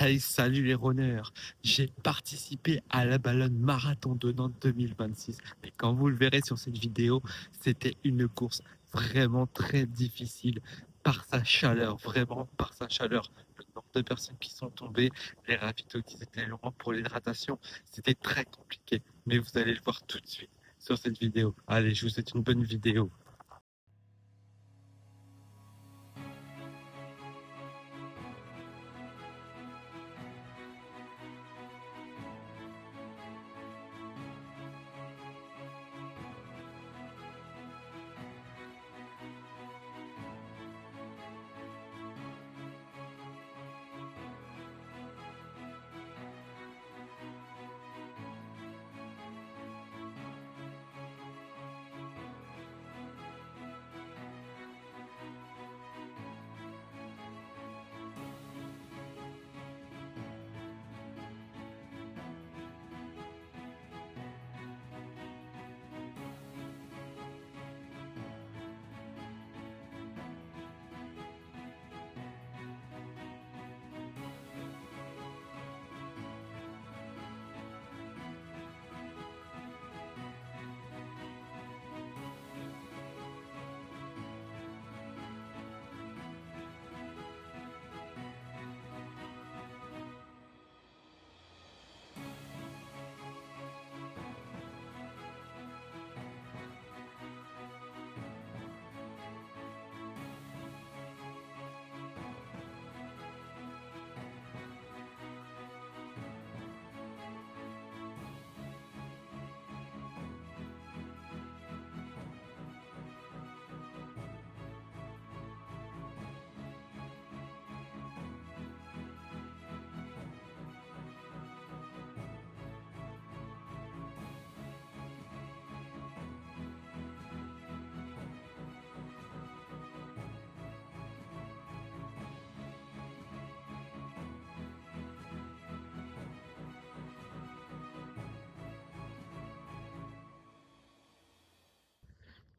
Hey, salut les runners! J'ai participé à la Ballonne Marathon de Nantes 2026. Et quand vous le verrez sur cette vidéo, c'était une course vraiment très difficile par sa chaleur, vraiment par sa chaleur. Le nombre de personnes qui sont tombées, les ravitaux qui étaient loin pour l'hydratation, c'était très compliqué. Mais vous allez le voir tout de suite sur cette vidéo. Allez, je vous souhaite une bonne vidéo.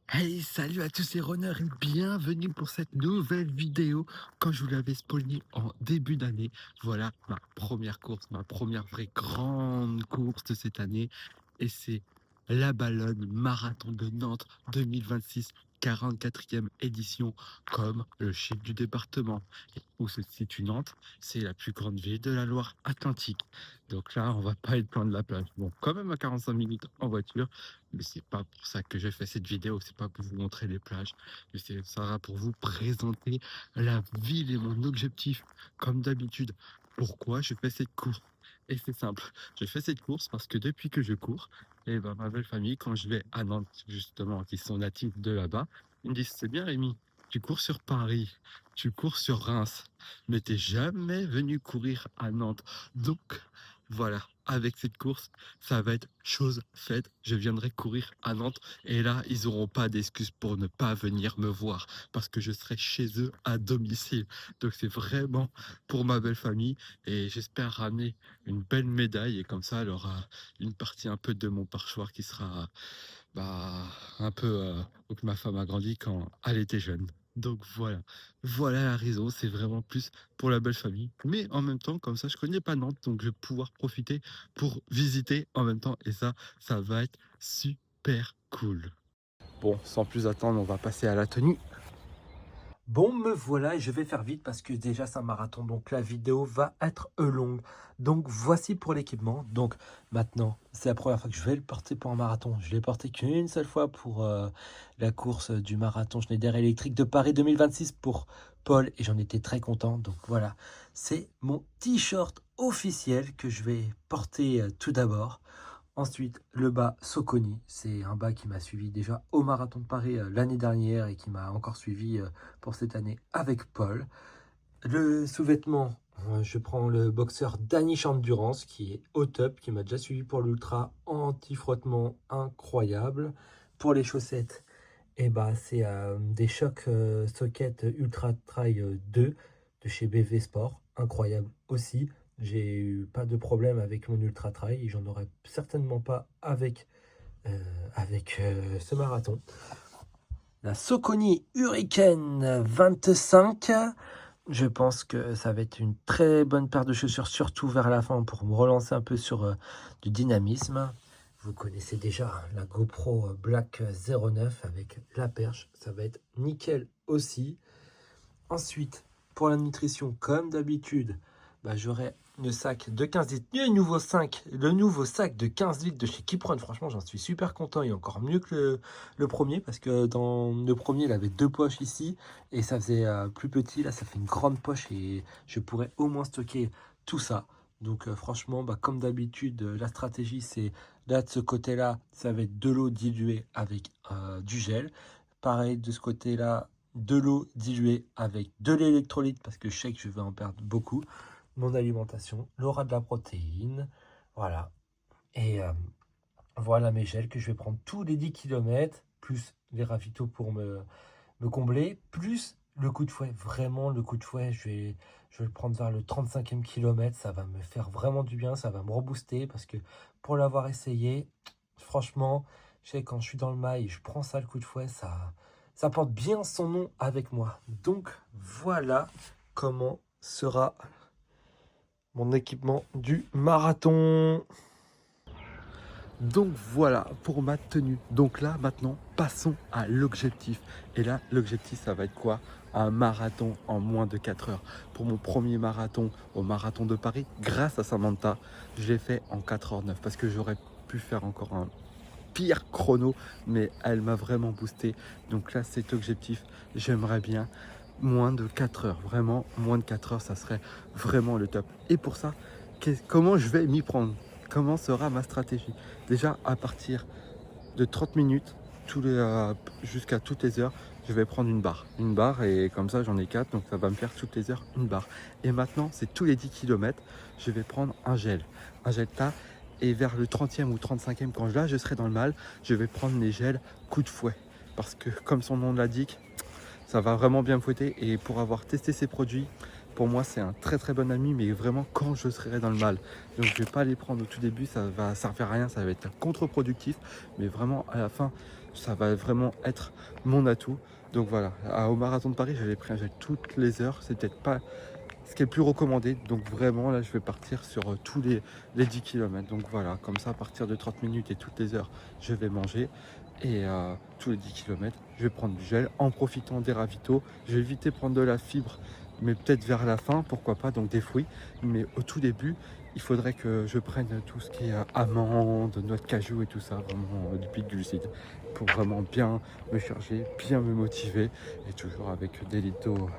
Hey, salut à tous ces runners et bienvenue pour cette nouvelle vidéo. Quand je vous l'avais spoilé en début d'année, voilà ma première course, ma première vraie grande course de cette année. Et c'est la Ballonne Marathon de Nantes 2026, 44e édition, comme le chef du département. Et où se situe Nantes? C'est la plus grande ville de la Loire-Atlantique. Donc là, on va pas être loin de la plage. Bon, quand même à 45 minutes en voiture, mais c'est pas pour ça que j'ai fait cette vidéo, c'est pas pour vous montrer les plages, mais c'est ça pour vous présenter la ville et mon objectif, comme d'habitude. Pourquoi je fais cette course? Et c'est simple, je fais cette course parce que depuis que je cours, et ben ma belle famille, quand je vais à Nantes, justement, qui sont natifs de là-bas, ils me disent: c'est bien Rémi, tu cours sur Paris, tu cours sur Reims, mais t'es jamais venu courir à Nantes. Donc voilà, avec cette course, ça va être chose faite. Je viendrai courir à Nantes et là, ils n'auront pas d'excuses pour ne pas venir me voir parce que je serai chez eux à domicile. Donc c'est vraiment pour ma belle famille et j'espère ramener une belle médaille et comme ça, elle aura une partie un peu de mon perchoir qui sera bah, un peu où que ma femme a grandi quand elle était jeune. Donc voilà, voilà la raison, c'est vraiment plus pour la belle famille. Mais en même temps, comme ça, je connais pas Nantes, donc je vais pouvoir profiter pour visiter en même temps. Et ça va être super cool. Bon, sans plus attendre, on va passer à la tenue. Bon, me voilà et je vais faire vite parce que déjà c'est un marathon, donc la vidéo va être longue. Donc voici pour l'équipement. Donc maintenant, c'est la première fois que je vais le porter pour un marathon. Je l'ai porté qu'une seule fois pour la course du marathon Schneider électrique de Paris 2026 pour Paul et j'en étais très content. Donc voilà, c'est mon t-shirt officiel que je vais porter tout d'abord. Ensuite, le bas Soconi, c'est un bas qui m'a suivi déjà au Marathon de Paris l'année dernière et qui m'a encore suivi pour cette année avec Paul. Le sous-vêtement, je prends le boxeur Danish Endurance qui est au top, qui m'a déjà suivi pour l'ultra anti-frottement incroyable. Pour les chaussettes, c'est des Shock Socket Ultra Trail 2 de chez BV Sport, incroyable aussi. J'ai eu pas de problème avec mon Ultra Trail et j'en aurais certainement pas avec ce marathon. La Saucony Hurricane 25 Je pense que ça va être une très bonne paire de chaussures, surtout vers la fin, pour me relancer un peu sur du dynamisme. Vous connaissez déjà la GoPro Black 09 avec la perche, ça va être nickel aussi. Ensuite, pour la nutrition, comme d'habitude, j'aurai le sac de 15 litres, le nouveau sac de 15 litres de chez Keep Run. Franchement, j'en suis super content. Il est encore mieux que le premier parce que dans le premier, il avait 2 poches ici et ça faisait plus petit. Là, ça fait une grande poche et je pourrais au moins stocker tout ça. Donc franchement, comme d'habitude, la stratégie, c'est là de ce côté-là, ça va être de l'eau diluée avec du gel. Pareil, de ce côté-là, de l'eau diluée avec de l'électrolyte parce que je sais que je vais en perdre beaucoup. Mon alimentation, l'aura de la protéine, voilà. Et voilà mes gels que je vais prendre tous les 10 km, plus les ravitaux pour me combler, plus le coup de fouet. Vraiment, le coup de fouet, je vais le prendre vers le 35e kilomètre. Ça va me faire vraiment du bien, ça va me rebooster parce que pour l'avoir essayé, franchement, je sais quand je suis dans le mail, je prends ça, le coup de fouet, ça porte bien son nom avec moi. Donc voilà comment sera mon équipement du marathon. Donc voilà pour ma tenue. Donc là maintenant passons à l'objectif. Et là l'objectif ça va être quoi? Un marathon en moins de 4 heures. Pour mon premier marathon au marathon de Paris, grâce à Samantha, je l'ai fait en 4h09 parce que j'aurais pu faire encore un pire chrono, mais elle m'a vraiment boosté. Donc là cet objectif, j'aimerais bien moins de 4 heures. Vraiment moins de 4 heures, ça serait vraiment le top. Et pour ça, comment je vais m'y prendre? Comment sera ma stratégie? Déjà à partir de 30 minutes jusqu'à toutes les heures, je vais prendre une barre et comme ça j'en ai 4, donc ça va me faire toutes les heures une barre. Et maintenant c'est tous les 10 km, je vais prendre un gel tas, et vers le 30e ou 35e, quand là je serai dans le mal, je vais prendre les gels coup de fouet parce que comme son nom l'indique, ça va vraiment bien me fouetter. Et pour avoir testé ces produits, pour moi c'est un très très bon ami, mais vraiment quand je serai dans le mal. Donc je vais pas les prendre au tout début, ça va servir à rien, ça va être contre-productif, mais vraiment à la fin ça va vraiment être mon atout. Donc voilà, au marathon de Paris j'avais pris un gel toutes les heures, c'est peut-être pas ce qui est le plus recommandé. Donc vraiment là je vais partir sur tous les 10 km. Donc voilà, comme ça à partir de 30 minutes et toutes les heures je vais manger. Et tous les 10 km, je vais prendre du gel en profitant des ravitaux. Je vais éviter de prendre de la fibre, mais peut-être vers la fin, pourquoi pas, donc des fruits. Mais au tout début, il faudrait que je prenne tout ce qui est amandes, noix de cajou et tout ça, vraiment du pic glucides, pour vraiment bien me charger, bien me motiver, et toujours avec des litos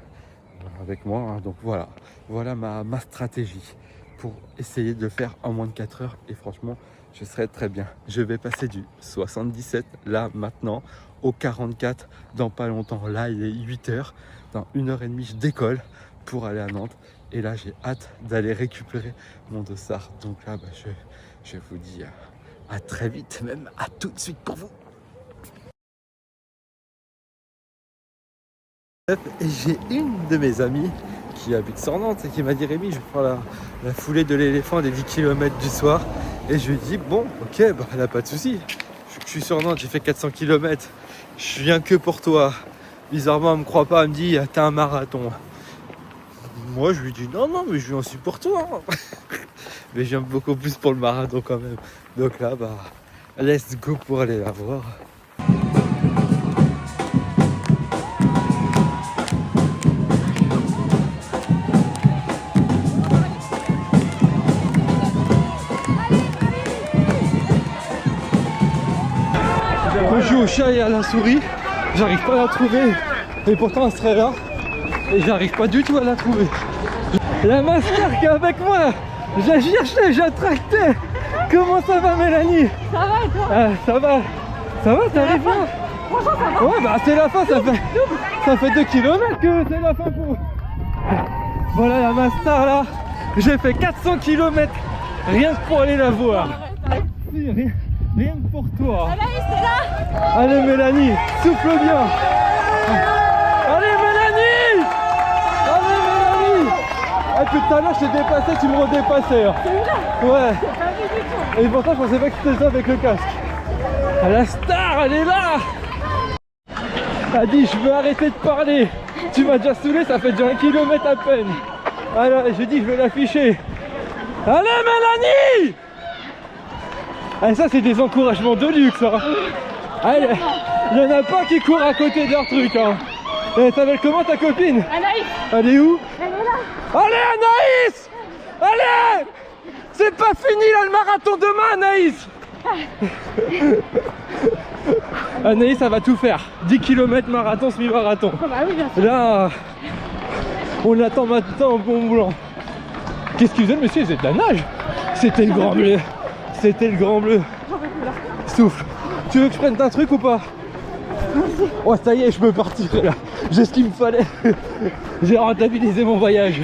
avec moi. Hein. Donc voilà ma stratégie pour essayer de le faire en moins de 4 heures. Et franchement, je serai très bien. Je vais passer du 77 là maintenant au 44 dans pas longtemps. Là il est 8 heures, dans 1h30 je décolle pour aller à Nantes. Et là j'ai hâte d'aller récupérer mon dossard. Donc là je vous dis à très vite, même à tout de suite pour vous. Et j'ai une de mes amies qui habite sur Nantes et qui m'a dit: Rémi, je vais faire la foulée de l'éléphant des 10 km du soir. Et je lui ai dit: bon, ok, elle n'a pas de souci. Je suis sur Nantes, j'ai fait 400 km. Je viens que pour toi. Bizarrement, elle me croit pas, elle me dit: t'as un marathon. Moi, je lui dis: non, mais je viens aussi pour toi. Mais je viens beaucoup plus pour le marathon quand même. Donc là, let's go pour aller la voir. Je joue au chat et à la souris, j'arrive pas à la trouver, et pourtant elle serait là, et j'arrive pas du tout à la trouver. La mascar qui est avec moi, je la cherchais, j'ai attracté. Comment ça va, Mélanie? Ça va et toi? Ça va, t'arrives là? Franchement ça va. Ouais, c'est la fin, ça fait 2 km que c'est la fin pour... Voilà la mastar là, j'ai fait 400 km rien que pour aller la voir. Si, rien que pour toi. Anaïs, t'es là? Allez Mélanie, souffle bien. Allez Mélanie. Allez Mélanie. Ah, tout à l'heure je t'ai dépassé, tu me redépassais. Hein. C'est vrai? Ouais. J'ai pas vu du tout. Et pourtant je pensais pas que c'était ça avec le casque. La star, elle est là. Elle a dit: je veux arrêter de parler. Tu m'as déjà saoulé, ça fait déjà 1 kilomètre à peine. Alors, j'ai dit, je vais l'afficher. Allez, Mélanie! Ah, ça, c'est des encouragements de luxe. Hein. Allez, il y en a pas qui courent à côté de leur truc. Hein. Elle s'appelle comment ta copine? Anaïs, Elle est où? elle est là. Allez, Anaïs! Allez! C'est pas fini là le marathon demain, Anaïs! Anaïs, ça va tout faire. 10 km marathon, semi-marathon. Oh bah oui, bien sûr. Là, on attend maintenant au bon blanc. Qu'est-ce qu'il faisait le monsieur? Il faisait de la nage. C'était le grand bleu. C'était le grand bleu. Souffle. Tu veux que je prenne un truc ou pas? Oh, ça y est, je peux partir là. J'ai ce qu'il me fallait. J'ai rentabilisé mon voyage.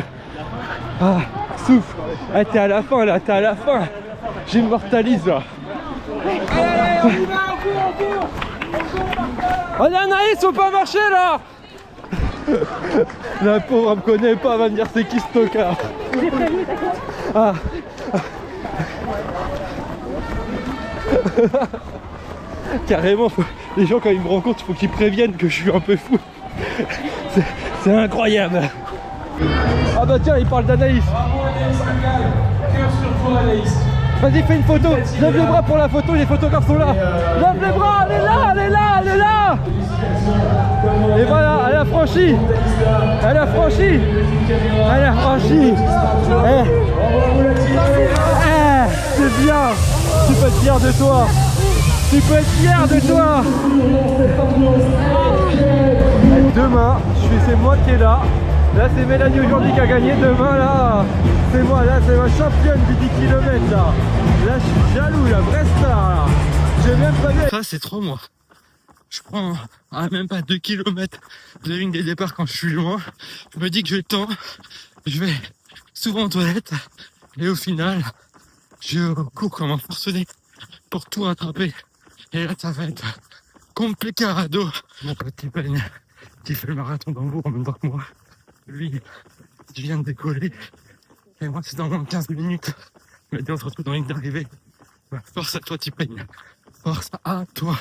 Ah, souffle. Ah, t'es à la fin là, t'es à la fin. J'immortalise là. Oh Anaïs, faut pas marcher là. La pauvre, elle me connaît pas, elle va me dire c'est qui ce tocard. J'ai prévenu, t'inquiète. Ah. Carrément, les gens quand ils me rencontrent, il faut qu'ils préviennent que je suis un peu fou. C'est incroyable. Ah bah tiens, il parle d'Anaïs. Vas-y, fais une photo. Lève les bras pour la photo, les photographes sont là. Lève les bras, elle est là, elle est là, elle est là. Et voilà, elle a franchi. Elle a franchi. Elle a franchi. C'est bien. Tu peux être fier de toi. Tu peux être fier de toi. Demain, c'est moi qui est là. Là c'est Mélanie aujourd'hui qui a gagné. Demain là, c'est moi. Là c'est ma championne du 10 km là. Là je suis jaloux, la vraie star là. J'ai même pas vu. Ça, c'est trop moi. Je prends même pas 2 km de ligne des départs quand je suis loin. Je me dis que j'ai le temps. Je vais souvent aux toilettes. Et au final, je cours comme un forcené pour tout rattraper. Et là, ça va être compliqué à dos. Mon petit Ben qui fait le marathon d'Hambourg en même temps que moi. Lui, je viens de décoller. Et moi, c'est dans moins de 15 minutes. Mais on se retrouve dans la ligne d'arrivée. Force à toi, Tipen. Force à toi.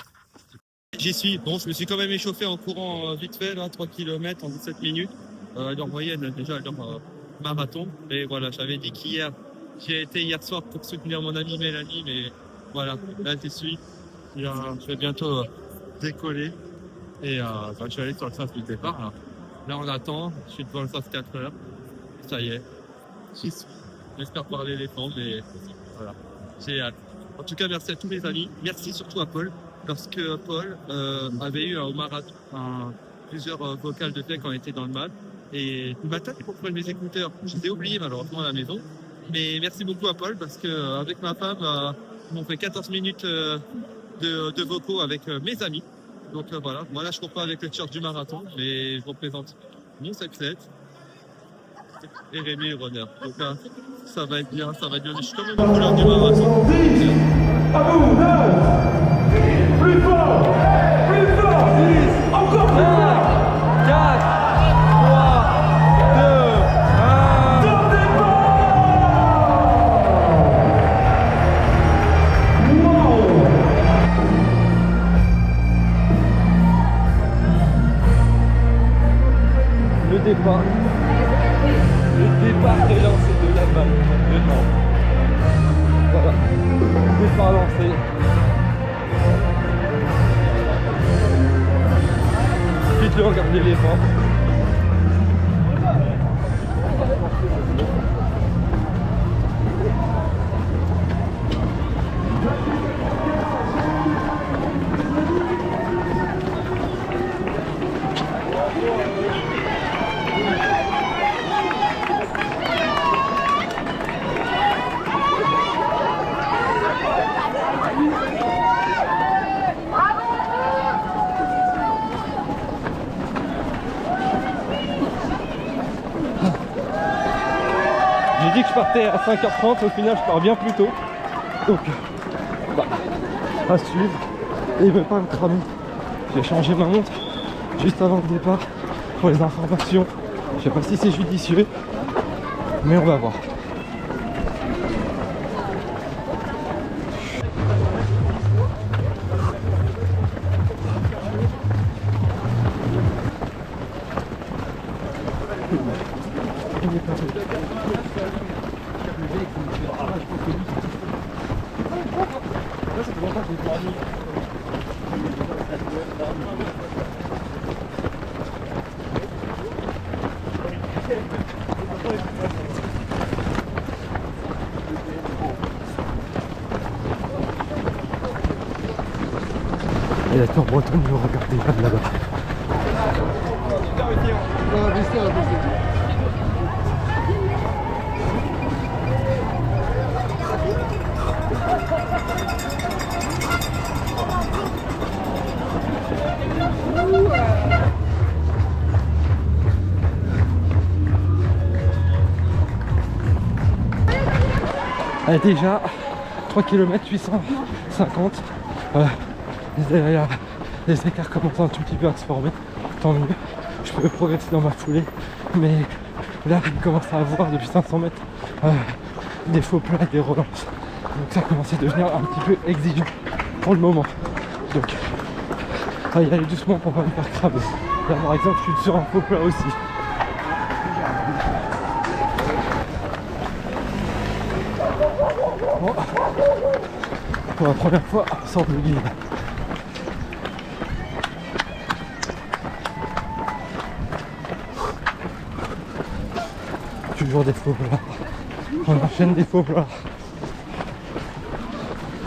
J'y suis. Bon, je me suis quand même échauffé en courant vite fait, là, 3 km en 17 minutes. À l'heure moyenne, déjà à l'heure marathon. Mais voilà, j'avais dit qu'hier, j'ai été hier soir pour soutenir mon amie Mélanie. Mais voilà, là, j'y suis. Je vais bientôt décoller. Et je vais aller sur le sas du départ. Là, on attend. Je suis devant le sas 4 heures. Ça y est. J'y suis. J'espère par l'éléphant, mais voilà. J'ai hâte. En tout cas, merci à tous les amis. Merci surtout à Paul. Parce que Paul avait eu au marathon plusieurs vocales de fait quand on était dans le mal. Et il m'a tapé pour prendre mes écouteurs. Je les ai oubliés malheureusement à la maison. Mais merci beaucoup à Paul parce que avec ma femme, ils m'ont fait 14 minutes de vocaux avec mes amis. Donc voilà, moi là je cours pas avec le t-shirt du marathon, mais je représente mon succès et Rémi et Runner. Donc ça va être bien, ça va être bien. Je suis quand même en couleur du marathon. Plus fort! Plus fort! 6, encore plus fort! 4, 3, 2, 1. Top départ! Wow! Le départ. Le départ est lancé de la balle. Maintenant. Voilà. Départ lancé. Dites-le, regardez l'éléphant. J'ai dit que je partais à 5h30, au final je pars bien plus tôt. Donc, à suivre. Et il veut pas me cramer. J'ai changé ma montre juste avant le départ pour les informations. Je sais pas si c'est judicieux, mais on va voir. gagné par eux. Et la tour bretonne nous regardez là-bas. Elle est déjà 3 km 850. Les écarts commencent un tout petit peu à se former, tant mieux. Je peux progresser dans ma foulée, mais là il commence à avoir depuis 500 mètres des faux plats et des relances. Donc ça commence à devenir un petit peu exigeant pour le moment. Donc il va y aller doucement pour pas me faire cramer. Là par exemple je suis sur un faux plat aussi. Bon. Pour la première fois sans le guide. Toujours des faux plats. On enchaîne des faux plats.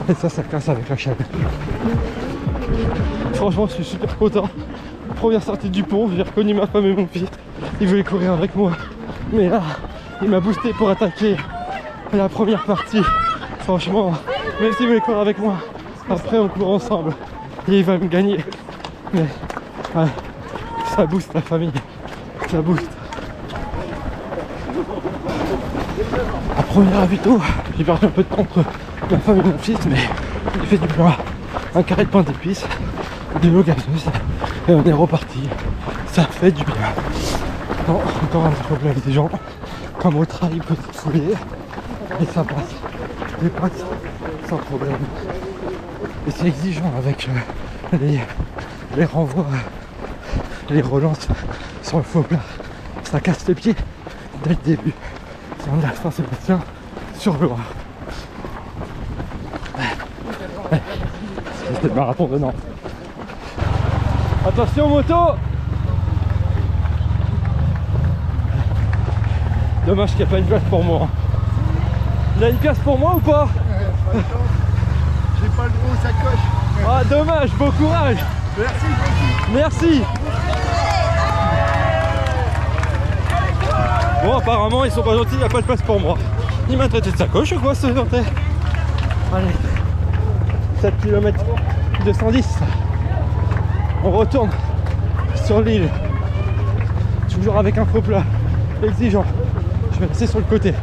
Et ça casse avec la chaîne. Franchement, je suis super content. Première sortie du pont, j'ai reconnu ma femme et mon fils. Ils voulaient courir avec moi. Mais là, il m'a boosté pour attaquer la première partie. Franchement, même s'il voulait courir avec moi, après on court ensemble. Et il va me gagner. Mais ouais, ça booste la famille. Ça booste. À premier ravito, j'ai perdu un peu de temps entre ma femme et mon fils, mais j'ai fait du plat, un carré de pain d'épices, de l'eau gazeuse, et on est reparti. Ça fait du bien. Non, encore un petit problème avec des gens, comme au travail, petite foulée, et ça passe. Les pattes, sans problème. Et c'est exigeant avec les renvois, les relances sur le faux plat. Ça casse les pieds dès le début. On a Saint-Sébastien sur le Loire. C'était le marathon de Nantes. Attention moto! Dommage qu'il n'y a pas une place pour moi. Il y a une place pour moi ou pas? J'ai pas le gros sacoche. Ah dommage, bon courage! Merci. Merci! Bon apparemment ils sont pas gentils, il n'y a pas de place pour moi. Il m'a traité de sacoche ou quoi ce Nantais? Allez, 7 km 210. On retourne sur l'île. Toujours avec un faux plat. Exigeant. Je vais rester sur le côté.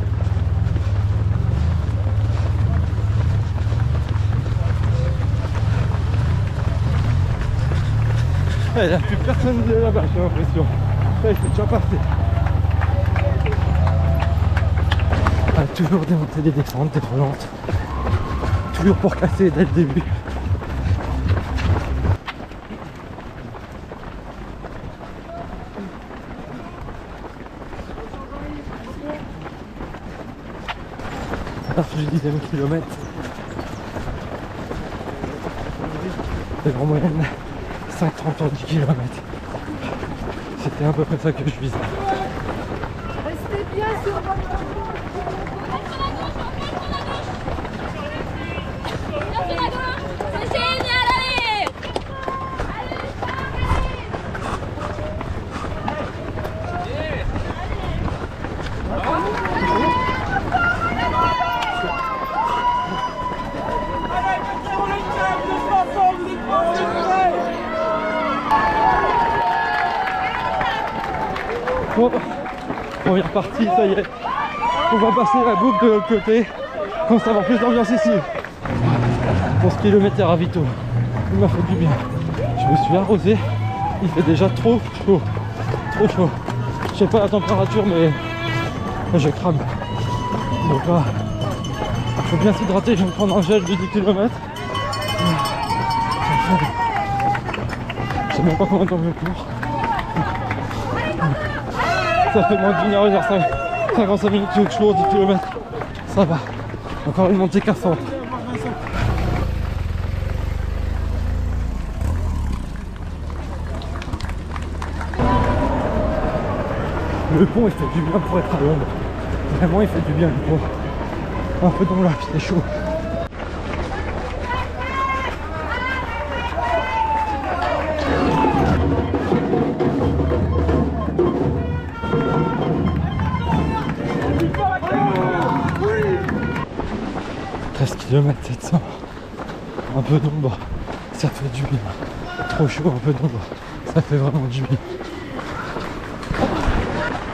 Il n'y a plus personne de là-bas, j'ai l'impression. Ouais, c'est déjà passé. Ah, toujours des montées, des descentes, des relances. Toujours pour casser dès le début. Alors je disais 10e kilomètre. C'est en moyenne 5-30 ans 10 km. C'était à peu près ça que je visais. Restez bien sur votre... C'est génial, allez! Bon, première partie, ça y est. On va passer la boucle de l'autre côté. Quand ça va avoir plus d'ambiance ici. Pour ce kilomètre à ravito, il m'a fait du bien. Je me suis arrosé. Il fait déjà trop chaud. Trop chaud. Je sais pas la température, mais je crame. Donc là, il faut bien s'hydrater. Je vais me prendre un gel de 10 km. Je sais même pas combien de temps je cours. Ça fait moins d'une heure, 55 minutes, tu veux que je cours 10 km? Ça va. Encore une montée cassante. Le pont il fait du bien pour être à l'ombre. Vraiment il fait du bien le pont. Un peu dans l'air, c'est chaud. km 700. Un peu d'ombre, ça fait du bien. Trop chaud, un peu d'ombre, ça fait vraiment du bien.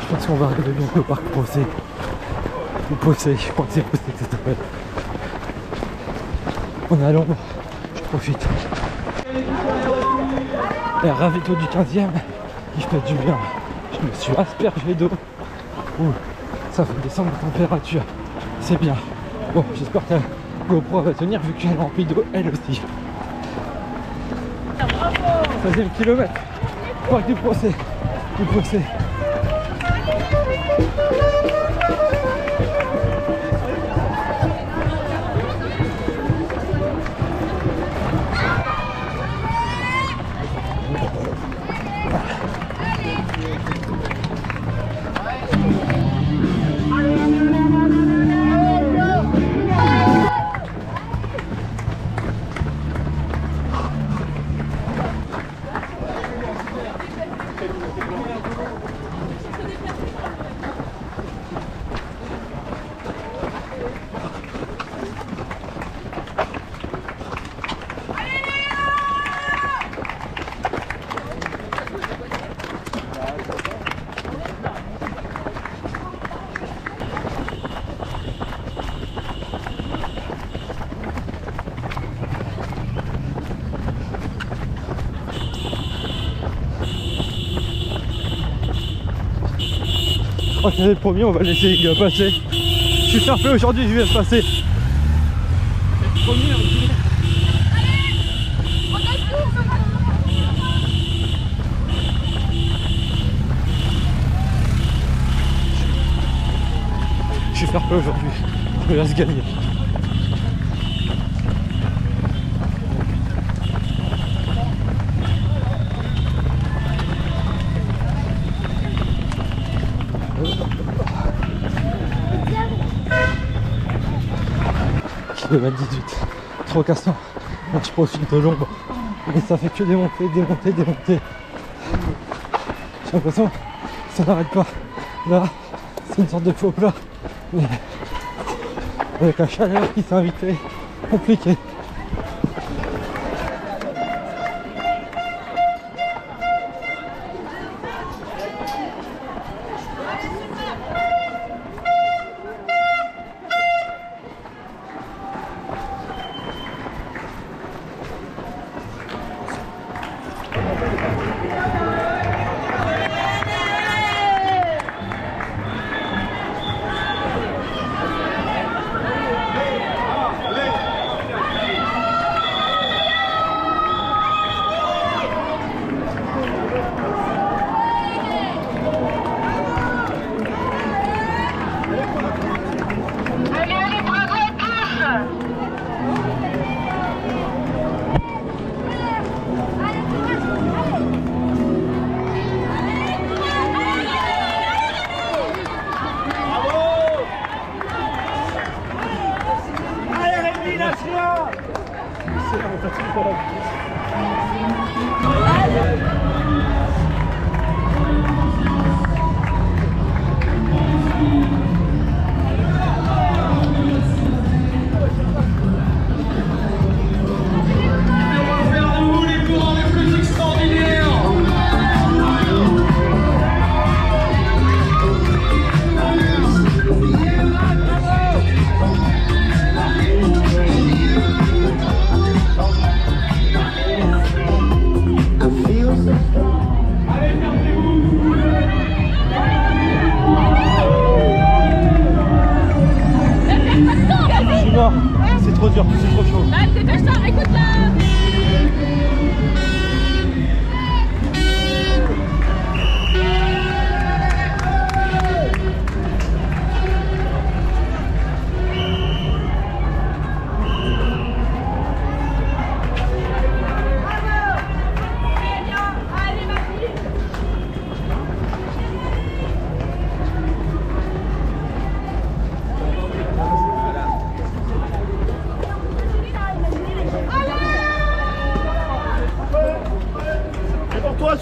Je pense qu'on va arriver bientôt au parc Possé. Ou Possé, je crois que c'est Possé que ça s'appelle. On est à l'ombre, je profite. Et ravito du 15e, il fait du bien. Je me suis aspergé d'eau. Ouh, ça fait descendre la température. C'est bien. Bon, j'espère que la GoPro va tenir vu qu'elle est remplie d'eau elle aussi. 16e kilomètre. Parc du Possé. Du Possé. Je crois que c'est le premier, on va laisser les gars passer. Je suis fair play aujourd'hui, je viens de passer. Je suis fair play aujourd'hui, je me laisse gagner. Kilomètre 18, trop cassant. Donc je profite de l'ombre et ça fait que démonter, démonter, démonter. J'ai l'impression que ça n'arrête pas. Là, c'est une sorte de faux plat, mais avec la chaleur qui s'est invitée, compliqué. C'est trop dur, c'est trop chaud. Bah, dépêche-toi, écoute-la.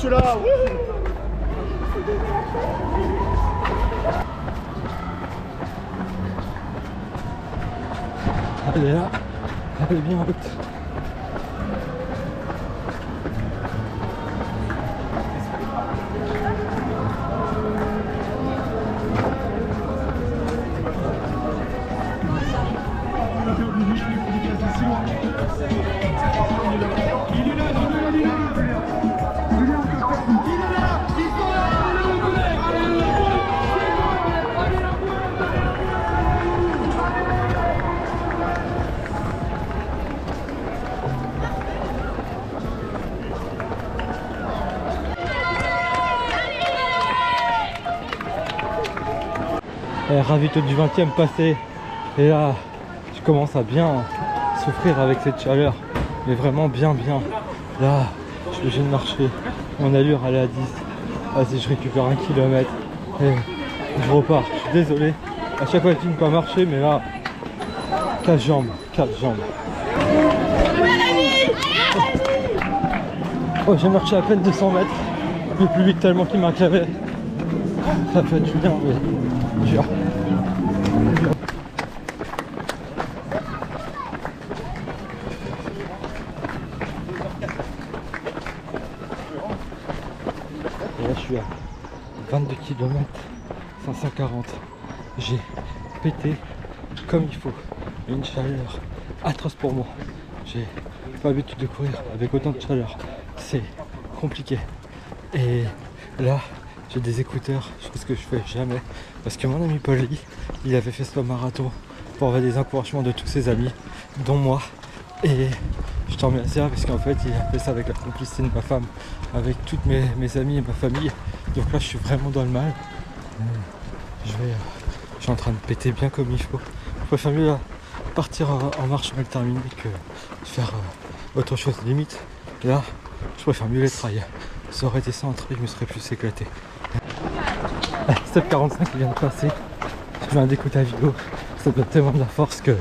suis là. Elle est là, elle est bien haute. Ravito du 20e passé, et là je commence à bien souffrir avec cette chaleur, mais vraiment bien. Là je suis obligé de marcher, mon allure elle est à 10. Vas-y, je récupère 1 km et je repars. Je suis désolé, à chaque fois je dis ne pas marcher, mais là 4 jambes. Oh, j'ai marché à peine 200 mètres, le plus vite tellement qu'il m'a clavé. Ça fait du bien, mais dur. Et là je suis à 22 km 540. J'ai pété comme il faut. Une chaleur atroce pour moi. J'ai pas l'habitude de courir avec autant de chaleur. C'est compliqué. Et là j'ai des écouteurs, chose que je fais jamais. Parce que mon ami Pauli, il avait fait ce marathon pour avoir des encouragements de tous ses amis, dont moi. Et je t'en remercie parce qu'en fait il a fait ça avec la complicité de ma femme, avec toutes mes amis et ma famille. Donc là je suis vraiment dans le mal. Je suis en train de péter bien comme il faut. Je préfère mieux là, partir en marche mal terminée que faire autre chose limite. Là je préfère mieux les trails. Ça aurait été ça un trail, je me serais plus éclaté. Step 45 qui vient de passer. Je viens d'écouter la vidéo. Ça donne tellement de la force que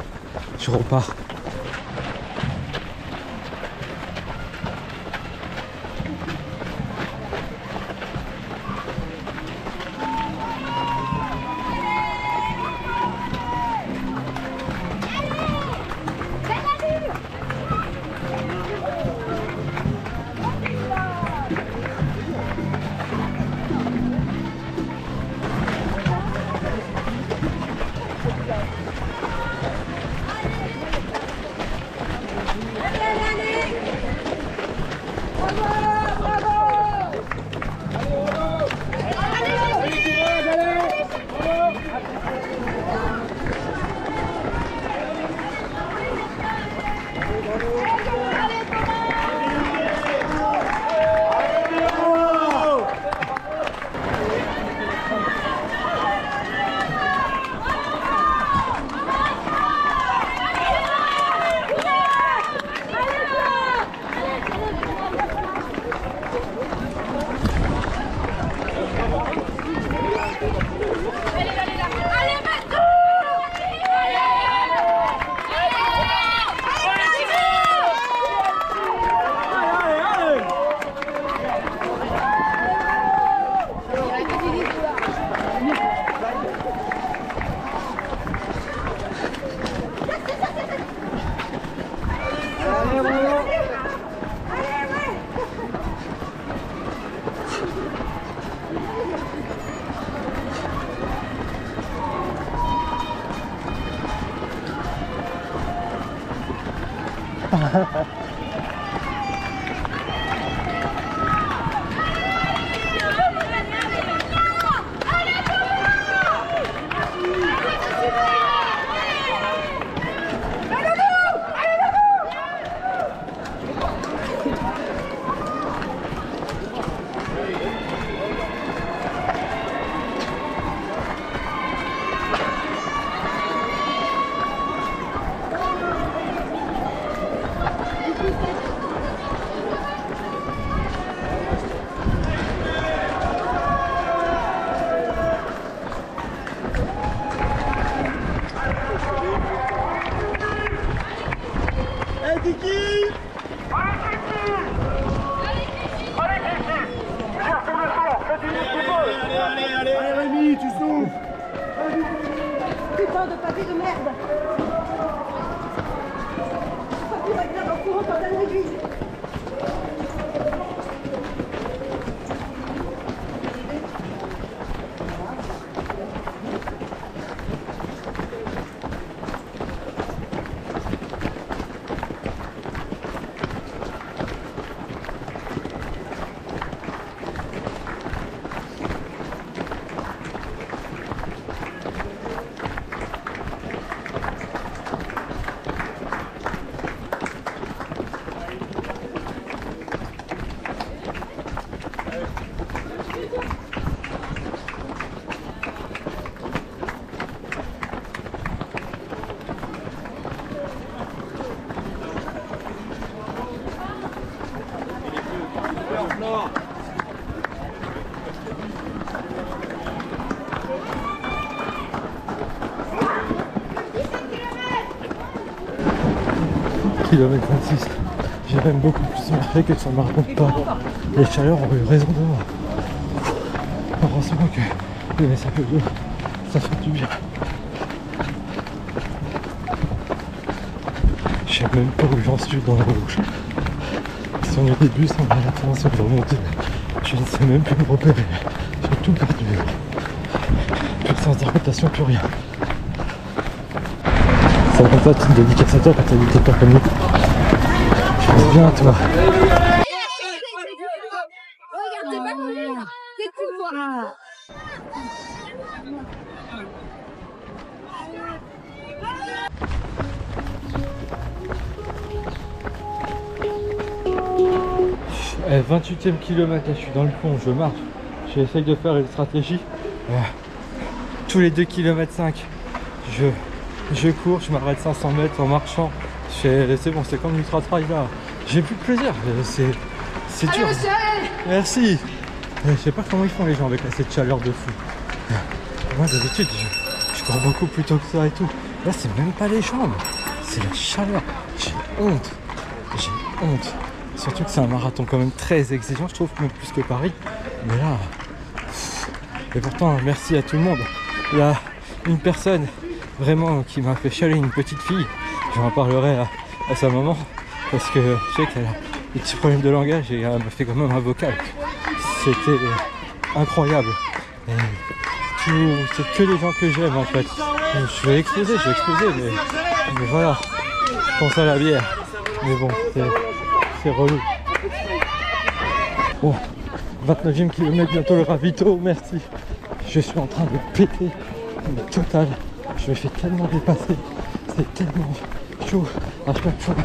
je repars. putain de pavé de merde. C'est pas plus agréable en courant quand elle aiguille. Kilomètre 26. J'ai même beaucoup plus marché que sur le marathon de Paris. Les chaleurs ont eu raison de moi. Heureusement que le message d'eau, ça fait du bien. Je sais même pas où j'en suis dans la rouge. Si on est au début, si on est à la fin, si on est remonté, je ne sais même plus me repérer. J'ai tout perdu. Plus de sens d'orientation, plus rien. C'est comme ça, tu te dédicaces à toi quand t'as dit que t'es pas comme nous. Je pense bien à toi. Regarde, t'es pas cool. C'est cool, moi. Eh, 28e kilomètre, là, je suis dans le fond, je marche. J'essaye de faire une stratégie. Tous les 2 km 5, je cours, je m'arrête 500 mètres en marchant. C'est bon, c'est comme l'ultra trail là. J'ai plus de plaisir, c'est dur. Merci. Je sais pas comment ils font les gens avec cette chaleur de fou. Moi d'habitude, je cours beaucoup plus tôt que ça et tout. Là, c'est même pas les jambes, c'est la chaleur. J'ai honte. Surtout que c'est un marathon quand même très exigeant, je trouve, même plus que Paris. Mais là, et pourtant, merci à tout le monde. Il y a une personne vraiment qui m'a fait chialer, une petite fille. J'en parlerai à sa maman parce que je sais qu'elle a des petits problèmes de langage et elle m'a fait quand même un vocal. C'était incroyable. C'est que les gens que j'aime en fait. Je vais exploser, mais voilà. Je pense à la bière. Mais bon, c'est relou. Bon, 29e kilomètre, bientôt le ravito, merci. Je suis en train de péter, mais total. Je me fais tellement dépasser, c'est tellement chaud. À chaque fois,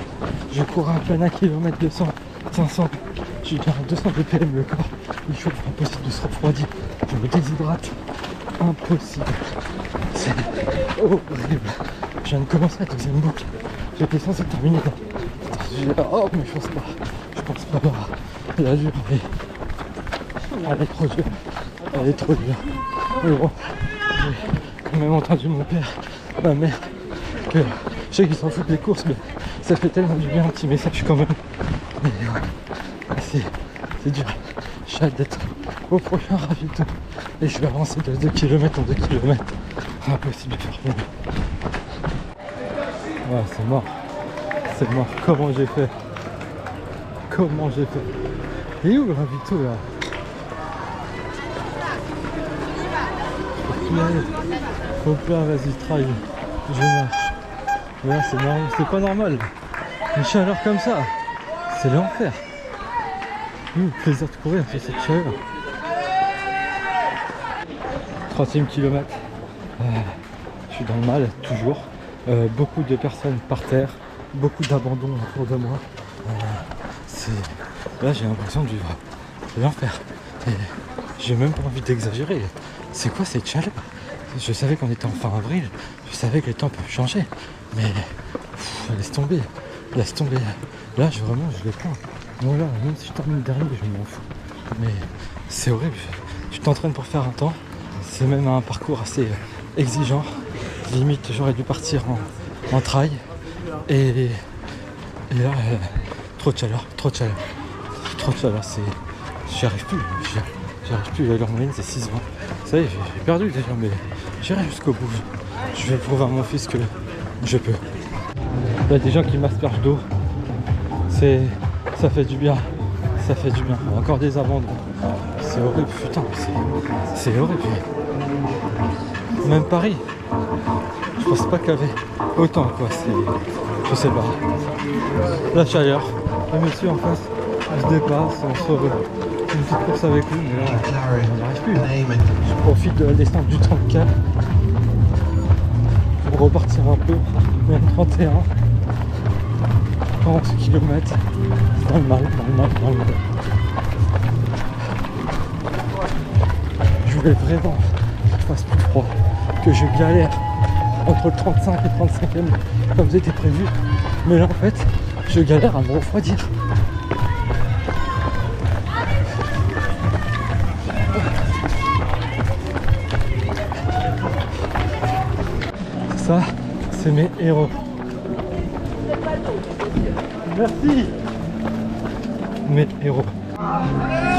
je cours à peine 1 km 200, 500. J'ai déjà 200 BPM le corps. Il chauffe, impossible de se refroidir. Je me déshydrate, impossible. C'est horrible. Je viens de commencer la deuxième boucle. J'étais censé terminer là. Oh, mais je pense pas. La dure, elle est trop dure. Elle est trop dure. Mais bon, j'ai quand même entendu mon père, ma mère, que je sais qu'ils s'en foutent des courses, mais ça fait tellement du bien, un petit message quand même. Mais ouais, c'est dur. J'ai hâte d'être au prochain ravito. Et je vais avancer de 2 km en 2 km. Impossible de faire mieux. Ouais, c'est mort. C'est mort. Comment j'ai fait? Et où le ravito là? Faut plein, vas-y, travaille. Je marche. Mais là, c'est normal, c'est pas normal. Une chaleur comme ça, c'est l'enfer. Le plaisir de courir, c'est cette chaleur. 30e kilomètre. Je suis dans le mal, toujours. Beaucoup de personnes par terre. Beaucoup d'abandon autour de moi. Là, j'ai l'impression de vivre l'enfer. Et j'ai même pas envie d'exagérer. C'est quoi cette chaleur? Je savais qu'on était en fin avril. Je savais que les temps peuvent changer. Mais laisse tomber. Là, vraiment, je les plains. Bon, là, même si je termine dernier, je m'en fous. Mais c'est horrible. Je t'entraîne pour faire un temps. C'est même un parcours assez exigeant. Limite, j'aurais dû partir en trail. Et là, trop de chaleur. J'y arrive plus. La meilleure moyenne, c'est 6 ans. Ça y est, j'ai perdu déjà, mais j'irai jusqu'au bout. je vais prouver à mon fils que je peux. Il y a des gens qui m'aspergent d'eau. Ça fait du bien. Ça fait du bien. Encore des abandons. C'est horrible, putain, c'est horrible. Même Paris, je pense pas qu'il y avait autant quoi. Je sais pas. La chaleur. Le monsieur en face, on se dépasse, on se fait une petite course avec lui, mais là, on n'y arrive plus. Je profite de la descente du 34 pour repartir un peu, même 31. 40 km dans le mal. Je voulais vraiment qu'il fasse plus froid, que je galère entre le 35 et le 35e comme c'était prévu, mais là en fait je galère à me refroidir. Ça, c'est mes héros. Merci. Mes héros.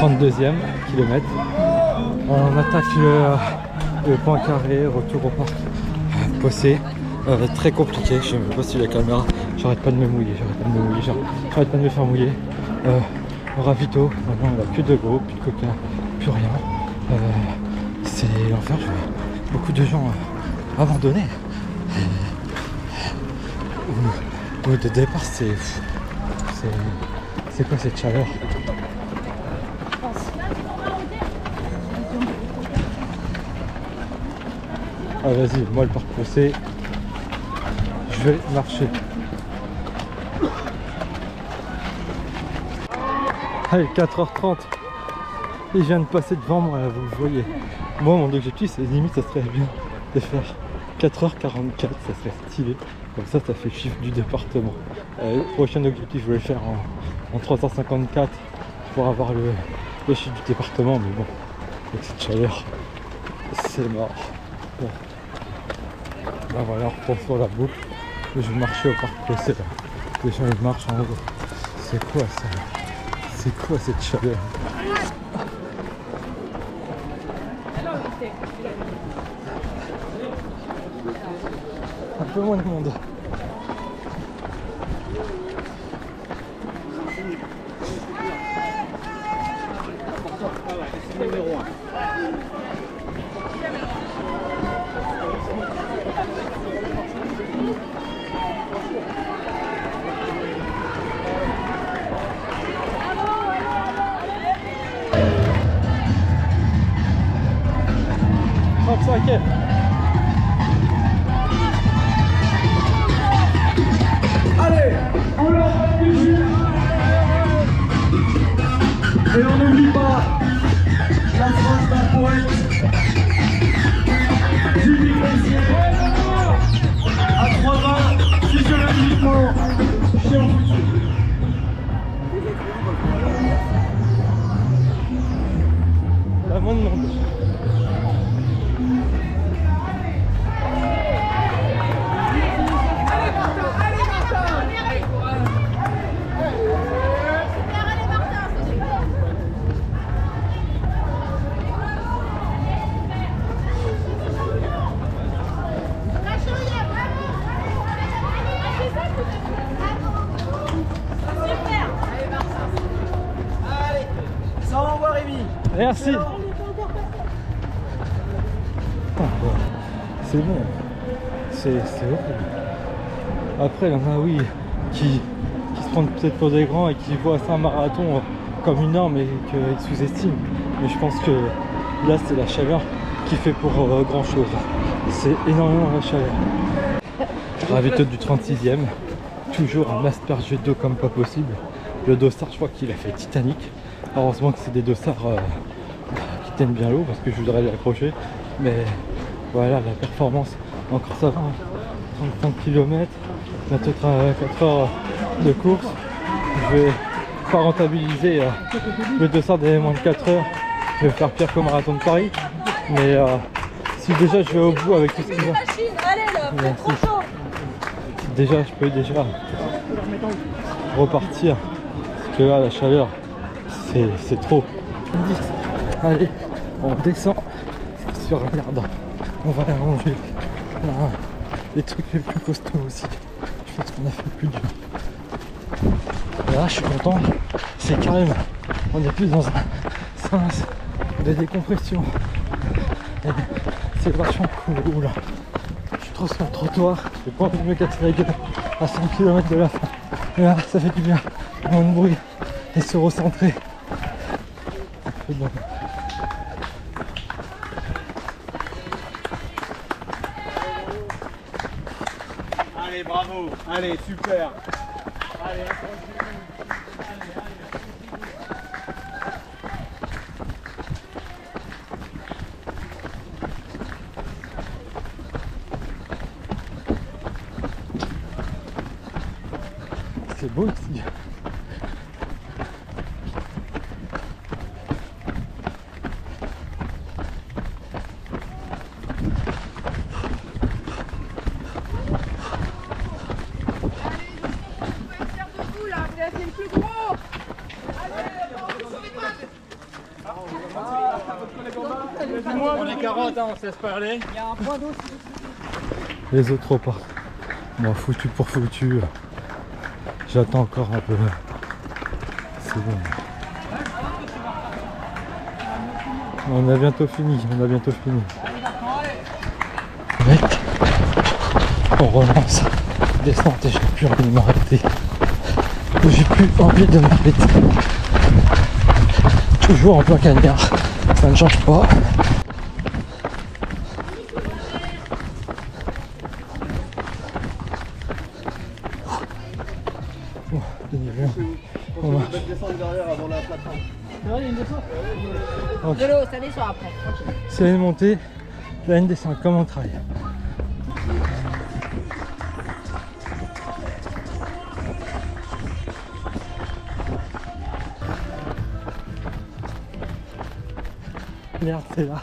32e kilomètre. On attaque le point carré, retour au parc Possé. Très compliqué, je sais même pas si la caméra, j'arrête pas de me mouiller, j'arrête pas de me faire mouiller. Ravito, maintenant on a plus de gros, plus de coca, plus rien. C'est l'enfer, je vois beaucoup de gens abandonnés. Au départ c'est quoi cette chaleur? Ah vas-y, moi le parc Possé, je vais marcher. Allez, 4h30. Et je viens de passer devant moi, là, vous le voyez. Moi mon objectif c'est limite ça serait bien de faire 4h44, ça serait stylé. Comme ça fait le chiffre du département. Le prochain objectif je vais le faire en 354 pour avoir le chiffre du département, mais bon, avec cette chaleur, c'est mort. Bon. Là voilà, on reprend sur la boucle. Je vais marcher au parc Possé là. Les gens ils marchent en haut. C'est quoi ça? C'est quoi cette chaleur? Un peu moins de monde. Allez, on leur fait du jus. Et on n'oublie pas la phrase d'un poète. Julie Messier. À 3-20, physiologiquement, chiant foutu. La moins de monde. Merci. C'est bon. C'est horrible. Après, il y en a, oui, qui se prennent peut-être pour des grands et qui voient ça un marathon comme une norme et qu'ils sous-estiment. Mais je pense que là, c'est la chaleur qui fait pour grand chose. C'est énormément la chaleur. Ravito du 36e. Toujours un asperge d'eau comme pas possible. Le dossard, je crois qu'il a fait Titanic. Heureusement que c'est des dossards qui tiennent bien l'eau parce que je voudrais l'accrocher. Mais voilà, la performance, encore ça va. 35 km, bientôt 4 heures de course. Je vais pas rentabiliser le dossard des moins de 4 heures. Je vais faire pire qu'au marathon de Paris. Mais si déjà je vais au bout avec tout ce qui va. Déjà, je peux déjà repartir. Parce que là, la chaleur, c'est trop. Allez, on descend sur la garde. On va la ranger. Non, les trucs les plus costauds aussi. Je pense qu'on a fait le plus dur. Et là, je suis content. C'est calme. On est plus dans un sens de décompression. Et c'est vachement cool. Oula. Je suis trop sur le trottoir. J'ai pas envie de me casser la gueule à 100 km de la fin. Et là, ça fait du bien. Moins de bruit et se recentrer. C'est bon. Allez, bravo. Allez, super. Allez, C'est beau ici. on est 40, hein, on se laisse parler. Les autres repartent. Bon, foutu pour foutu. J'attends encore un peu. C'est bon. On a bientôt fini. Mec, on relance. Descente et j'ai plus envie de m'arrêter. J'ai plus envie de m'arrêter. Toujours en plein cagnard. Ça ne change pas. On va descendre derrière avant la plateforme. De l'eau, ça descend après. C'est une montée, là une descente, comme on travaille. Merde, c'est là.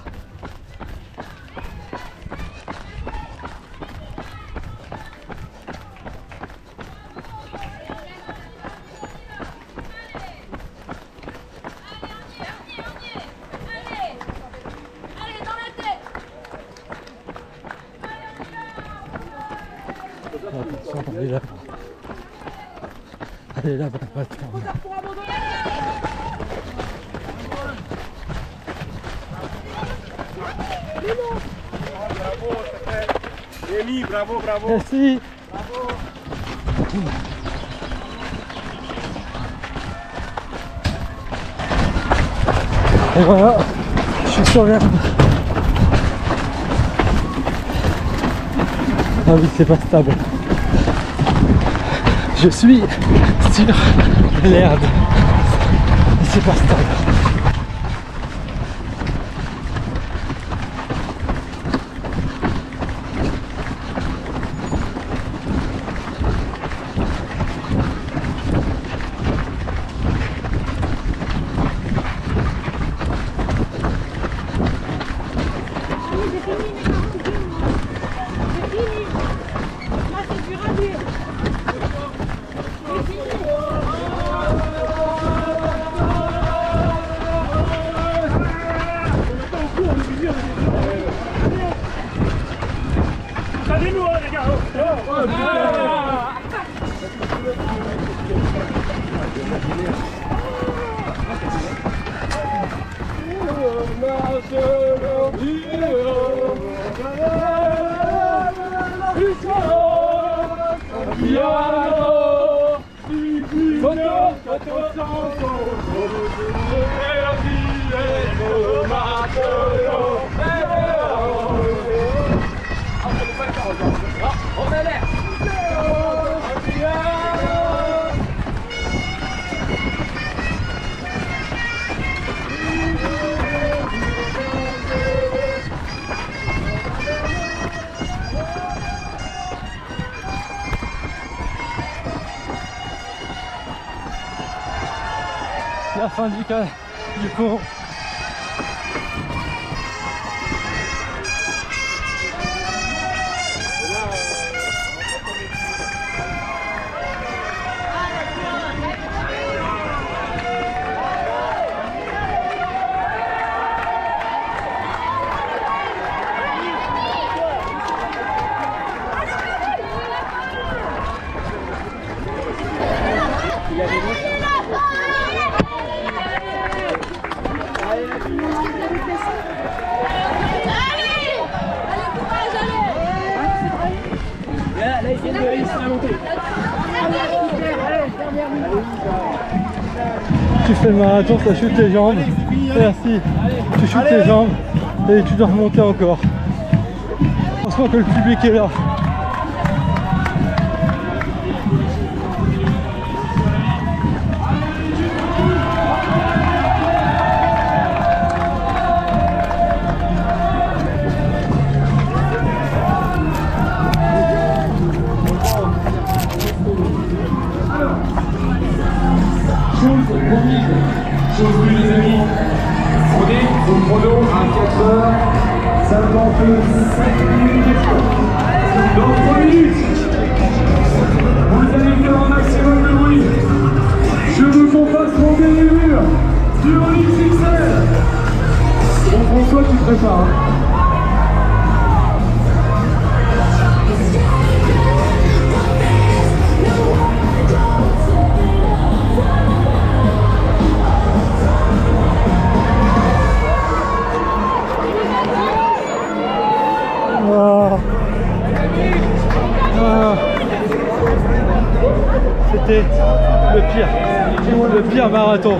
Attention, elle est là-bas. Elle est là-bas, la plateforme. Rémi, bravo, bravo. Merci. Et voilà, je suis sur l'herbe. Ah oui, c'est pas stable. Je suis sur l'herbe. C'est pas stable. La fin du pont. Tu fais le marathon, ça chute les jambes. Merci. Tu chutes les jambes et tu dois remonter encore. Franchement que le public est là. Chose plus les amis, prenez vos chronos à 4h57 minutes. Dans 3 minutes, vous allez faire un maximum de bruit. Je veux qu'on fasse monter les murs sur l'XXL. Bon François, tu te prépares. C'était le pire marathon.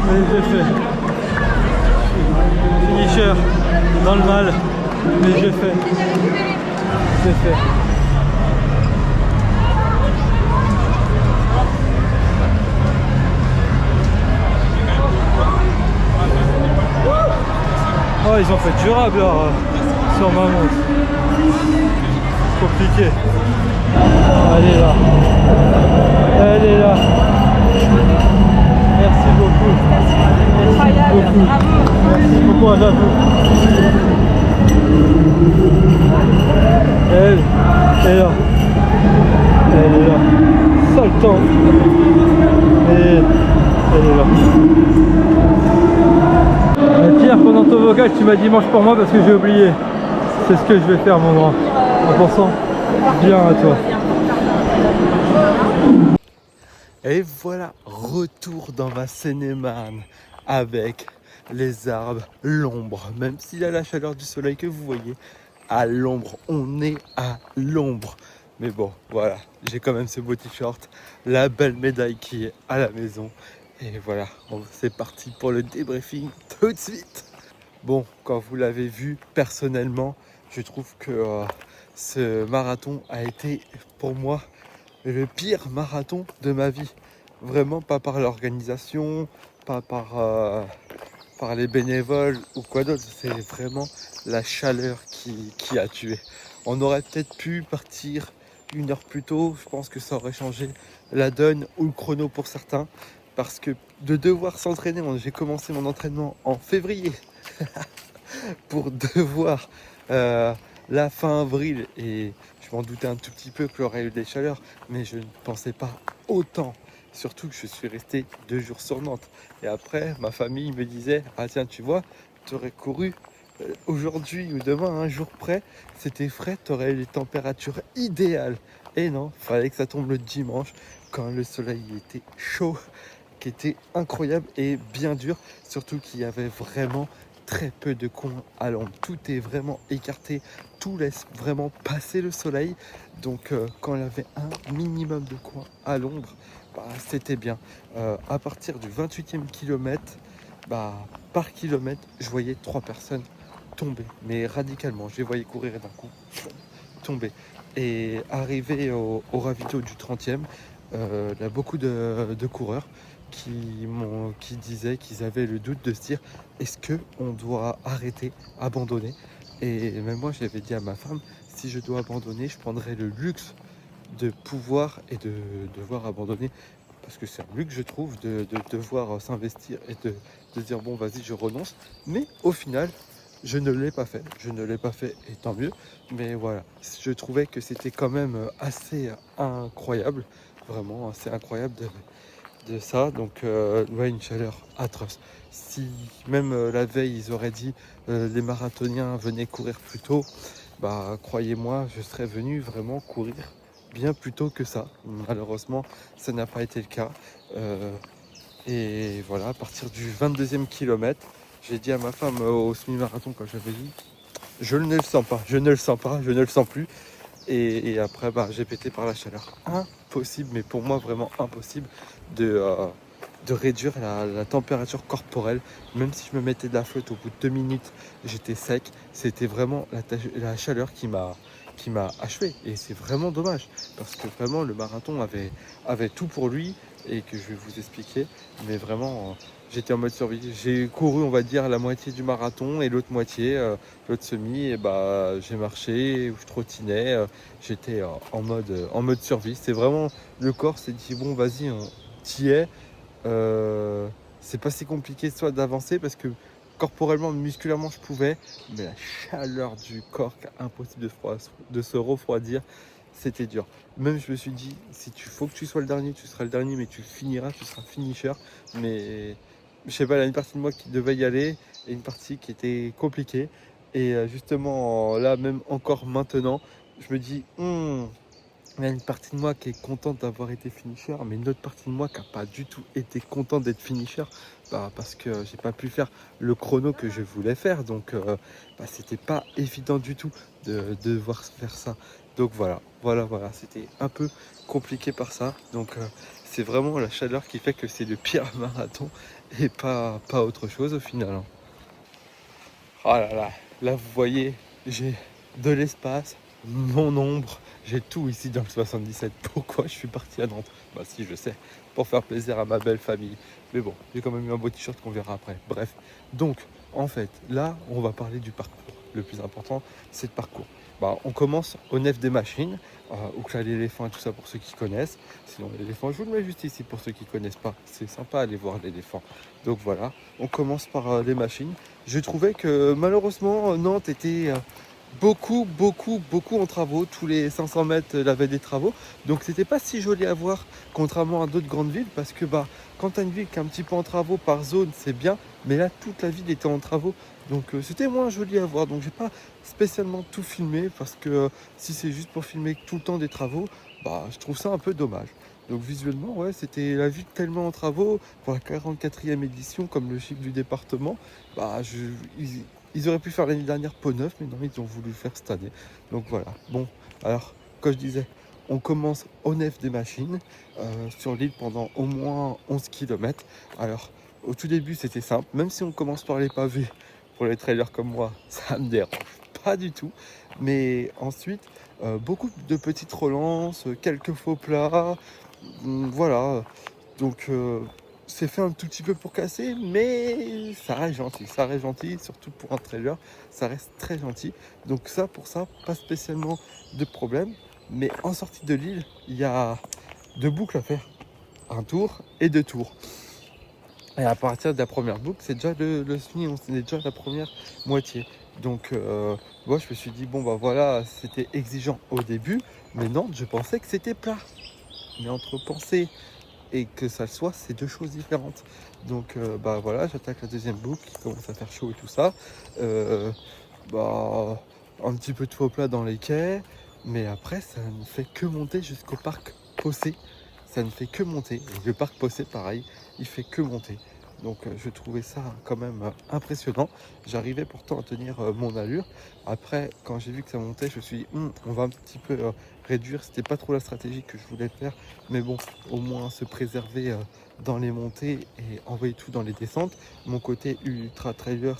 Mais j'ai fait. Finisher dans le mal, mais j'ai fait. J'ai fait. Oh, ils ont fait durable là, sur ma montre. Compliqué. Elle est là. Elle est là. Merci beaucoup. Merci beaucoup. Merci beaucoup à vous. Elle est là. Elle est là. Sale temps. Et elle est là. Pierre, pendant ton vocal, tu m'as dit mange pour moi parce que j'ai oublié. C'est ce que je vais faire, mon grand. En pensant bien à toi. Et voilà, retour dans ma Seine-et-Marne avec les arbres, l'ombre. Même s'il y a la chaleur du soleil que vous voyez, à l'ombre, on est à l'ombre. Mais bon, voilà, j'ai quand même ce beau t-shirt, la belle médaille qui est à la maison. Et voilà, c'est parti pour le débriefing tout de suite. Bon, quand vous l'avez vu, personnellement, je trouve que ce marathon a été pour moi le pire marathon de ma vie. Vraiment pas par l'organisation, pas par les bénévoles ou quoi d'autre. C'est vraiment la chaleur qui a tué. On aurait peut-être pu partir 1 heure plus tôt. Je pense que ça aurait changé la donne ou le chrono pour certains. Parce que de devoir s'entraîner, j'ai commencé mon entraînement en février pour devoir la fin avril, et je m'en doutais un tout petit peu qu'il y aurait eu des chaleurs, mais je ne pensais pas autant. Surtout que je suis resté 2 jours sur Nantes. Et après, ma famille me disait « Ah tiens, tu vois, tu aurais couru aujourd'hui ou demain, un jour près, c'était frais, tu aurais eu les températures idéales. » Et non, il fallait que ça tombe le dimanche, quand le soleil était chaud, qui était incroyable et bien dur. Surtout qu'il y avait vraiment très peu de coins à l'ombre. Tout est vraiment écarté, tout laisse vraiment passer le soleil. Donc quand il y avait un minimum de coins à l'ombre, c'était bien. À partir du 28e kilomètre, par kilomètre, je voyais 3 personnes tomber, mais radicalement. Je les voyais courir d'un coup, tomber. Et arrivé au ravito du 30e, il y a beaucoup de coureurs qui disaient qu'ils avaient le doute de se dire est-ce qu'on doit arrêter, abandonner. Et même moi j'avais dit à ma femme, si je dois abandonner, je prendrai le luxe de pouvoir et de devoir abandonner, parce que c'est un luxe je trouve de devoir s'investir et de dire bon vas-y je renonce. Mais au final je ne l'ai pas fait, et tant mieux. Mais voilà, je trouvais que c'était quand même assez incroyable, vraiment assez incroyable de ça. Donc ouais, une chaleur atroce. Si même la veille ils auraient dit les marathoniens venaient courir plus tôt, croyez-moi, je serais venu vraiment courir bien plus tôt que ça. Malheureusement ça n'a pas été le cas. Et voilà, à partir du 22e kilomètre, j'ai dit à ma femme au semi-marathon quand j'avais dit je ne le sens pas, je ne le sens pas, je ne le sens plus. Et après, bah, j'ai pété par la chaleur. Impossible, mais pour moi, vraiment impossible de réduire la température corporelle. Même si je me mettais de la flotte, au bout de 2 minutes, j'étais sec. C'était vraiment la chaleur qui m'a achevé. Et c'est vraiment dommage, parce que vraiment, le marathon avait tout pour lui, et que je vais vous expliquer. Mais vraiment, j'étais en mode survie. J'ai couru, on va dire, la moitié du marathon, et l'autre moitié, l'autre semi, et bah, j'ai marché, ou je trottinais. J'étais en mode survie. C'est vraiment, le corps s'est dit, bon, vas-y, t'y es. C'est pas si compliqué soit d'avancer, parce que corporellement, musculairement, je pouvais, mais la chaleur du corps, impossible de se refroidir, c'était dur. Même je me suis dit, si tu faut que tu sois le dernier, tu seras le dernier, mais tu finiras, tu seras finisher. Mais je sais pas, il y a une partie de moi qui devait y aller, et une partie qui était compliquée. Et justement, là, même encore maintenant, je me dis, il y a une partie de moi qui est contente d'avoir été finisher, mais une autre partie de moi qui n'a pas du tout été contente d'être finisher, bah, parce que j'ai pas pu faire le chrono que je voulais faire. Donc bah, c'était pas évident du tout de devoir faire ça. Donc voilà, c'était un peu compliqué par ça. Donc c'est vraiment la chaleur qui fait que c'est le pire marathon, et pas autre chose au final, hein. Oh là là, là vous voyez, j'ai de l'espace, mon ombre, j'ai tout ici dans le 77. Pourquoi je suis parti à Nantes? Bah si, je sais, pour faire plaisir à ma belle famille. Mais bon, j'ai quand même eu un beau t-shirt qu'on verra après. Bref, donc en fait, là, on va parler du parcours. Le plus important, c'est le parcours. Bah, on commence au Nef des Machines, où il y a l'éléphant et tout ça pour ceux qui connaissent. Sinon, l'éléphant, je vous le mets juste ici pour ceux qui connaissent pas. C'est sympa aller voir l'éléphant. Donc voilà, on commence par les machines. Je trouvais que malheureusement, Nantes était beaucoup en travaux. Tous les 500 mètres, il avait des travaux. Donc c'était pas si joli à voir, contrairement à d'autres grandes villes, parce que bah, quand tu as une ville qui est un petit peu en travaux par zone, c'est bien. Mais là, toute la ville était en travaux. Donc c'était moins joli à voir. Donc j'ai pas spécialement tout filmé, parce que si c'est juste pour filmer tout le temps des travaux, bah, je trouve ça un peu dommage. Donc visuellement, ouais, c'était la ville tellement en travaux. Pour la 44e édition, comme le chiffre du département, bah, ils auraient pu faire l'année dernière Pau Neuf, mais non, ils ont voulu faire cette année. Donc voilà. Bon, alors, comme je disais, on commence au Nef des Machines, sur l'île pendant au moins 11 km. Alors, au tout début, c'était simple. Même si on commence par les pavés, pour les trailers comme moi, ça me dérange pas du tout. Mais ensuite, beaucoup de petites relances, quelques faux plats. Voilà. Donc, c'est fait un tout petit peu pour casser, mais ça reste gentil, surtout pour un trailer, ça reste très gentil. Donc ça, pour ça, pas spécialement de problème. Mais en sortie de l'île, il y a 2 boucles à faire, un tour et 2 tours. Et à partir de la première boucle, c'est déjà le fini, on est déjà à la première moitié. Donc moi je me suis dit, bon bah voilà, c'était exigeant au début, mais non, je pensais que c'était plat. Mais entre penser et que ça le soit, c'est 2 choses différentes. Donc bah voilà, j'attaque la deuxième boucle qui commence à faire chaud et tout ça. Bah un petit peu de faux plat dans les quais, mais après ça ne fait que monter jusqu'au parc Possé. Ça ne fait que monter. Et le parc Possé, pareil, il fait que monter. Donc je trouvais ça quand même impressionnant. J'arrivais pourtant à tenir mon allure. Après, quand j'ai vu que ça montait, je me suis dit, on va un petit peu réduire. C'était pas trop la stratégie que je voulais faire. Mais bon, au moins se préserver dans les montées et envoyer tout dans les descentes. Mon côté ultra trailer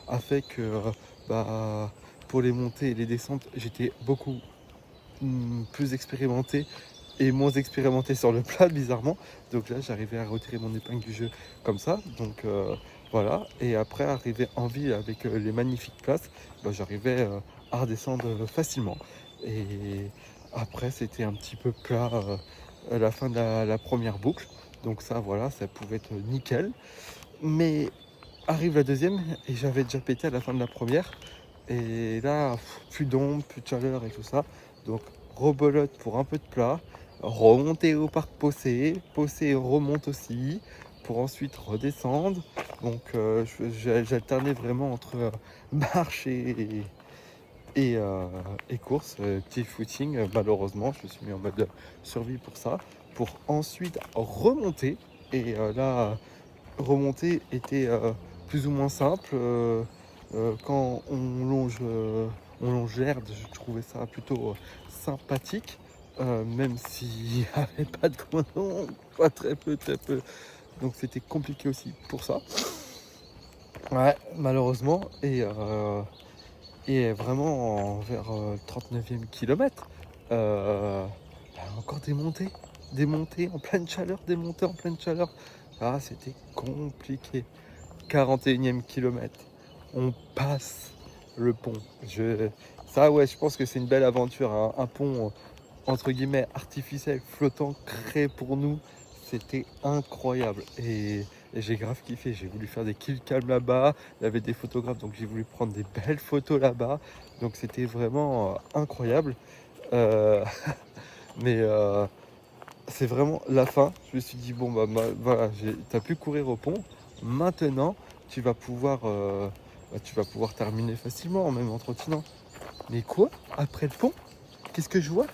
a fait que bah, pour les montées et les descentes, j'étais beaucoup plus expérimenté et moins expérimenté sur le plat, bizarrement. Donc là, j'arrivais à retirer mon épingle du jeu comme ça. Donc voilà. Et après, arriver en ville avec les magnifiques places, bah, j'arrivais à redescendre facilement. Et après, c'était un petit peu plat à la fin de la première boucle. Donc ça, voilà, ça pouvait être nickel. Mais arrive la deuxième et j'avais déjà pété à la fin de la première. Et là, plus d'ombre, plus de chaleur et tout ça. Donc rebelote pour un peu de plat, remonter au parc Possé, Possé remonte aussi, pour ensuite redescendre. Donc j'alternais vraiment entre marche et course, petit footing. Malheureusement, je me suis mis en mode survie pour ça, pour ensuite remonter. Et là, remonter était plus ou moins simple. quand on longe l'herbe, je trouvais ça plutôt sympathique, même s'il n'y avait pas de coin, pas très peu, donc c'était compliqué aussi pour ça. Ouais, malheureusement, et vraiment vers le 39e kilomètre, encore des montées en pleine chaleur, des montées en pleine chaleur. Ah, c'était compliqué. 41e kilomètre, on passe le pont. Ça, ouais, je pense que c'est une belle aventure, hein. Un pont entre guillemets artificiel, flottant, créé pour nous. C'était incroyable et j'ai grave kiffé. J'ai voulu faire des kill cam là-bas. Il y avait des photographes, donc j'ai voulu prendre des belles photos là-bas. Donc c'était vraiment incroyable. Euh, mais c'est vraiment la fin. Je me suis dit, bon, voilà, t'as pu courir au pont. Maintenant, tu vas pouvoir terminer facilement, même en trottinant. Mais quoi? Après le pont, qu'est-ce que je vois?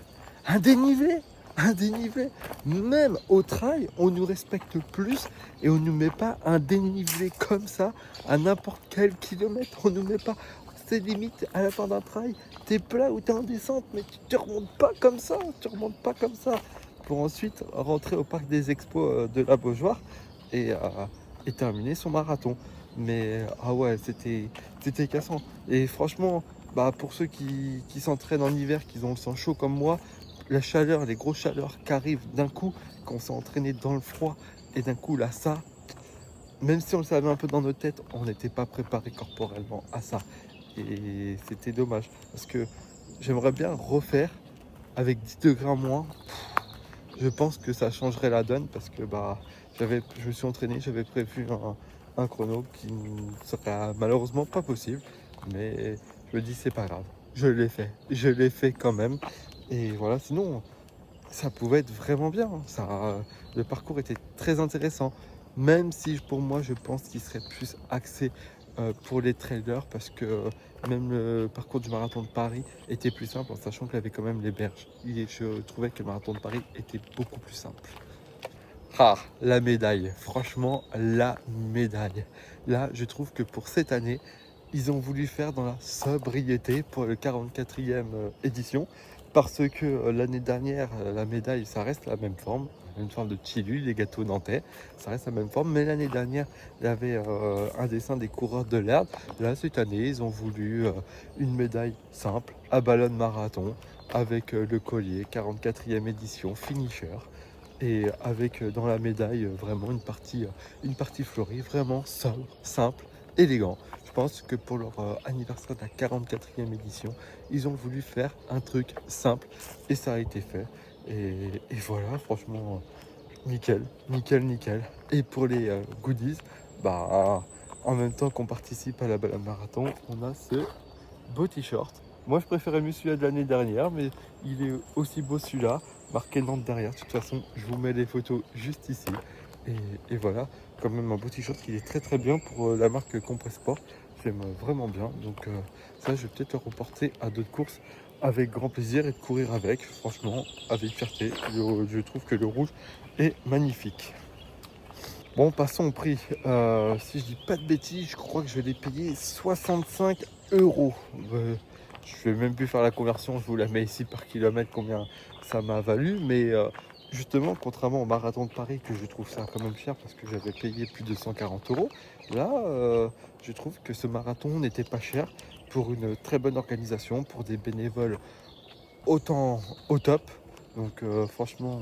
Un dénivelé! Un dénivelé! Même au trail, on nous respecte plus et on nous met pas un dénivelé comme ça à n'importe quel kilomètre. On nous met pas. C'est limite à la fin d'un trail, t'es plat ou t'es en descente, mais tu te remontes pas comme ça. Tu remontes pas comme ça. Pour ensuite rentrer au parc des expos de la Beaujoire et terminer son marathon. Mais ah ouais, c'était cassant. Et franchement, pour ceux qui s'entraînent en hiver, qui ont le sang chaud comme moi, la chaleur, les grosses chaleurs qui arrivent d'un coup, qu'on s'est entraîné dans le froid, et d'un coup là, ça, même si on le savait un peu dans nos têtes, on n'était pas préparé corporellement à ça. Et c'était dommage, parce que j'aimerais bien refaire avec 10 degrés en moins. Je pense que ça changerait la donne, parce que je me suis entraîné, j'avais prévu un chrono qui ne serait malheureusement pas possible, mais je me dis c'est pas grave, je l'ai fait quand même. Et voilà, sinon ça pouvait être vraiment bien, hein. Le parcours était très intéressant, même si pour moi je pense qu'il serait plus axé pour les trailers, parce que même le parcours du marathon de Paris était plus simple, en sachant qu'il y avait quand même les berges. Et je trouvais que le marathon de Paris était beaucoup plus simple. Ah, la médaille, franchement, la médaille. Là, je trouve que pour cette année, ils ont voulu faire dans la sobriété pour le 44e édition, parce que l'année dernière, la médaille, ça reste la même forme de Chilu, les gâteaux nantais, ça reste la même forme, mais l'année dernière, il y avait un dessin des coureurs de l'herbe. Là, cette année, ils ont voulu une médaille simple, à ballon marathon, avec le collier, 44e édition, finisher. Et avec dans la médaille vraiment une partie fleurie, vraiment sobre, simple, élégant. Je pense que pour leur anniversaire de la 44e édition, ils ont voulu faire un truc simple et ça a été fait. Et voilà, franchement, nickel. Et pour les goodies, en même temps qu'on participe à la balade marathon, on a ce beau t-shirt. Moi, je préférais mieux celui-là de l'année dernière, mais il est aussi beau celui-là, marqué Nantes derrière. De toute façon, je vous mets les photos juste ici. Et voilà, quand même un beau t-shirt qui est très bien pour la marque Compressport. J'aime vraiment bien. Donc ça, je vais peut-être le reporter à d'autres courses avec grand plaisir et de courir avec. Franchement, avec fierté. Je trouve que le rouge est magnifique. Bon, passons au prix. Si je dis pas de bêtises, je crois que je vais les payer 65 €. Je vais même plus faire la conversion, je vous la mets ici par kilomètre, combien ça m'a valu. Mais justement, contrairement au marathon de Paris, que je trouve ça quand même cher parce que j'avais payé plus de 140 €, là, je trouve que ce marathon n'était pas cher pour une très bonne organisation, pour des bénévoles autant au top. Donc franchement...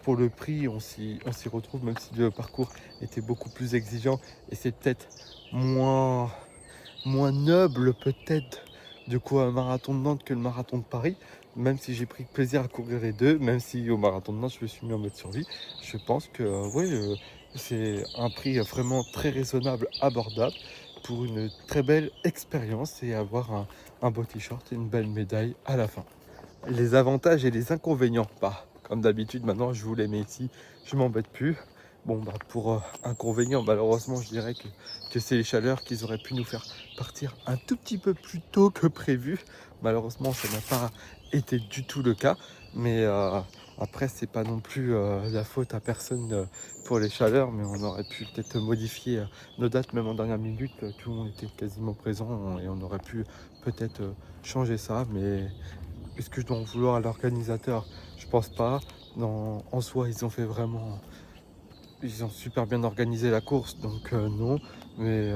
pour le prix, on s'y retrouve, même si le parcours était beaucoup plus exigeant et c'est peut-être moins noble peut-être de quoi un marathon de Nantes que le marathon de Paris, même si j'ai pris plaisir à courir les deux, même si au marathon de Nantes je me suis mis en mode survie. Je pense que c'est un prix vraiment très raisonnable, abordable pour une très belle expérience et avoir un beau t-shirt et une belle médaille à la fin. Les avantages et les inconvénients, comme d'habitude, maintenant je vous les mets ici, je m'embête plus. Bon, bah, pour inconvénient, malheureusement, je dirais que c'est les chaleurs qui auraient pu nous faire partir un tout petit peu plus tôt que prévu. Malheureusement, ça n'a pas été du tout le cas. Mais après, c'est pas non plus la faute à personne pour les chaleurs. Mais on aurait pu peut-être modifier nos dates, même en dernière minute. Tout le monde était quasiment présent et on aurait pu peut-être changer ça. Mais est-ce que je dois en vouloir à l'organisateur? Je pense pas. Non, en soi, ils ont fait vraiment... Ils ont super bien organisé la course, donc non. Mais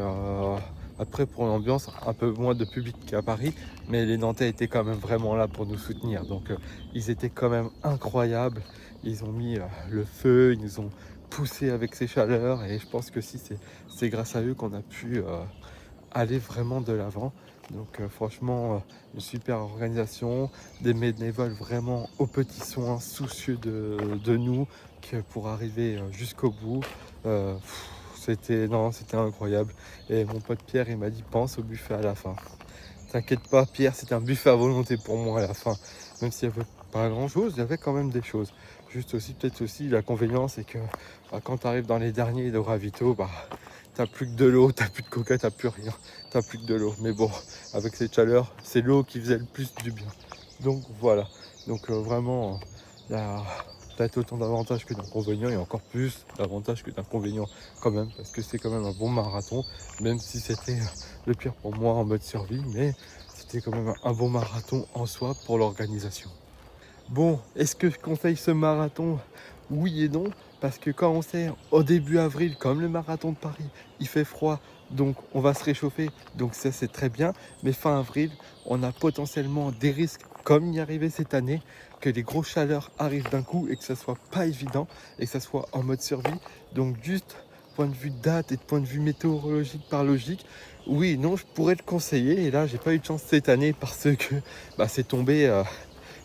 après, pour l'ambiance, un peu moins de public qu'à Paris. Mais les Nantais étaient quand même vraiment là pour nous soutenir. Donc ils étaient quand même incroyables. Ils ont mis le feu, ils nous ont poussé avec ces chaleurs. Et je pense que si c'est grâce à eux qu'on a pu aller vraiment de l'avant. Donc franchement, une super organisation, des bénévoles vraiment aux petits soins, soucieux de nous pour arriver jusqu'au bout. C'était incroyable. Et mon pote Pierre, il m'a dit pense au buffet à la fin. T'inquiète pas Pierre, c'était un buffet à volonté pour moi à la fin. Même s'il n'y avait pas grand chose, il y avait quand même des choses. Juste aussi, peut-être aussi, l'inconvénient, c'est que quand tu arrives dans les derniers de ravito, t'as plus que de l'eau, t'as plus de coca, t'as plus rien, t'as plus que de l'eau. Mais bon, avec cette chaleur, c'est l'eau qui faisait le plus du bien. Donc voilà, donc vraiment, il y a peut-être autant d'avantages que d'inconvénients et encore plus d'avantages que d'inconvénients quand même, parce que c'est quand même un bon marathon, même si c'était le pire pour moi en mode survie, mais c'était quand même un bon marathon en soi pour l'organisation. Bon, est-ce que je conseille ce marathon? Oui et non, parce que quand on sait au début avril, comme le marathon de Paris, il fait froid, donc on va se réchauffer, donc ça c'est très bien. Mais fin avril, on a potentiellement des risques, comme il y arrivait cette année, que les grosses chaleurs arrivent d'un coup et que ça soit pas évident et que ça soit en mode survie. Donc juste point de vue date et de point de vue météorologique par logique, oui et non, je pourrais le conseiller. Et là, j'ai pas eu de chance cette année parce que c'est tombé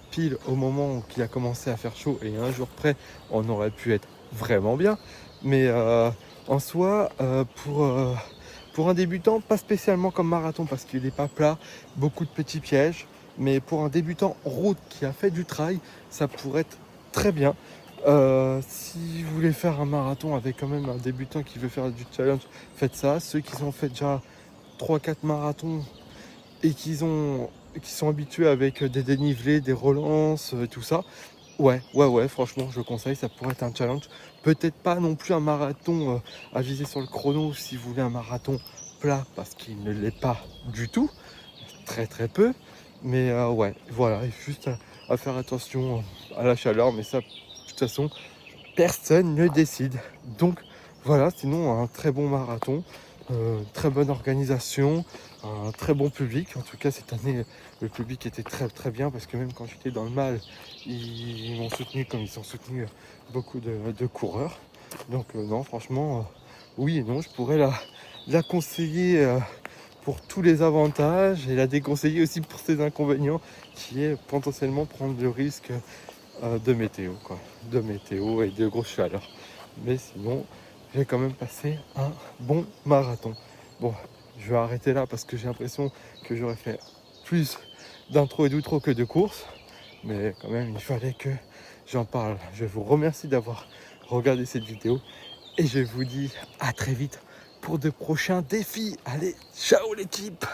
pile au moment qu'il a commencé à faire chaud et un jour près, on aurait pu être vraiment bien. Mais en soi, pour un débutant, pas spécialement comme marathon parce qu'il n'est pas plat, beaucoup de petits pièges. Mais pour un débutant route qui a fait du trail, ça pourrait être très bien. Si vous voulez faire un marathon avec quand même un débutant qui veut faire du challenge, faites ça. Ceux qui ont fait déjà 3-4 marathons et qui sont habitués avec des dénivelés, des relances, tout ça. Ouais, franchement, je conseille, ça pourrait être un challenge. Peut-être pas non plus un marathon à viser sur le chrono si vous voulez un marathon plat, parce qu'il ne l'est pas du tout, très très peu. Mais ouais, voilà, et juste à faire attention à la chaleur, mais ça, de toute façon, personne ne décide. Donc voilà, sinon un très bon marathon, très bonne organisation, un très bon public. En tout cas cette année le public était très très bien parce que même quand j'étais dans le mal, ils m'ont soutenu comme ils ont soutenu beaucoup de coureurs. Donc non, franchement, oui et non, je pourrais la conseiller pour tous les avantages et la déconseiller aussi pour ses inconvénients, qui est potentiellement prendre le risque de météo, de météo et de grosses chaleurs. Mais sinon, j'ai quand même passé un bon marathon. Bon, je vais arrêter là parce que j'ai l'impression que j'aurais fait plus d'intro et d'outro que de courses. Mais quand même, il fallait que j'en parle. Je vous remercie d'avoir regardé cette vidéo et je vous dis à très vite pour de prochains défis. Allez, ciao l'équipe!